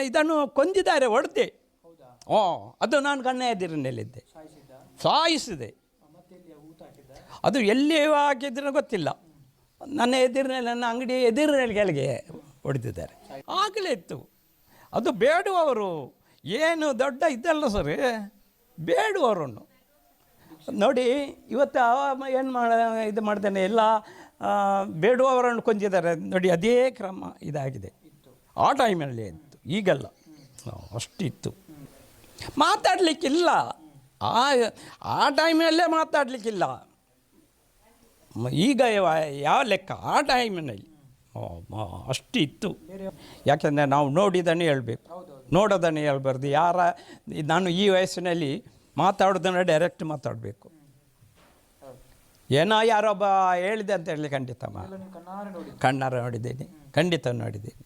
ಇದನ್ನು ಕೊಂದಿದ್ದಾರೆ, ಹೊಡೆದೆ. ಅದು ನಾನು ಕಣ್ಣ ಎದುರಿನಲ್ಲಿದ್ದೆ, ಸಾಯಿಸಿದೆ. ಅದು ಎಲ್ಲಿ ಹಾಕಿದ್ರೆ ಗೊತ್ತಿಲ್ಲ, ನನ್ನ ಎದುರಿನಲ್ಲಿ, ನನ್ನ ಅಂಗಡಿ ಎದುರಿನಲ್ಲಿ ಕೆಳಗೆ ಹೊಡೆದಿದ್ದಾರೆ. ಆಗಲೇ ಇತ್ತು. ಅದು ಬೇಡುವವರು, ಏನು ದೊಡ್ಡ ಇದಲ್ಲ ಸರ್, ಬೇಡುವವರನ್ನು ನೋಡಿ. ಇವತ್ತು ಏನು ಇದು ಮಾಡ್ತಾನೆ, ಎಲ್ಲ ಬೇಡುವವರನ್ನು ಕೊಂದಿದ್ದಾರೆ ನೋಡಿ. ಅದೇ ಕ್ರಮ ಇದಾಗಿದೆ. ಆ ಟೈಮಲ್ಲಿ ಇತ್ತು, ಈಗಲ್ಲ. ಅಷ್ಟಿತ್ತು. ಮಾತಾಡಲಿಕ್ಕಿಲ್ಲ, ಆ ಟೈಮಲ್ಲೇ ಮಾತಾಡಲಿಕ್ಕಿಲ್ಲ. ಈಗ ಯಾವ ಲೆಕ್ಕ, ಆ ಟೈಮಿನಲ್ಲಿ ಅಷ್ಟಿತ್ತು. ಯಾಕೆಂದರೆ ನಾವು ನೋಡಿದ್ದನ್ನು ಹೇಳಬೇಕು, ನೋಡೋದನ್ನು ಹೇಳ್ಬಾರ್ದು. ನಾನು ಈ ವಯಸ್ಸಿನಲ್ಲಿ ಮಾತಾಡೋದನ್ನು ಡೈರೆಕ್ಟ್ ಮಾತಾಡಬೇಕು. ಏನೋ ಯಾರೊಬ್ಬ ಹೇಳಿದೆ ಅಂತ ಹೇಳಿ ಖಂಡಿತ ಕಣ್ಣಾರ ನೋಡಿದ್ದೇನೆ, ಖಂಡಿತ ನೋಡಿದ್ದೇನೆ.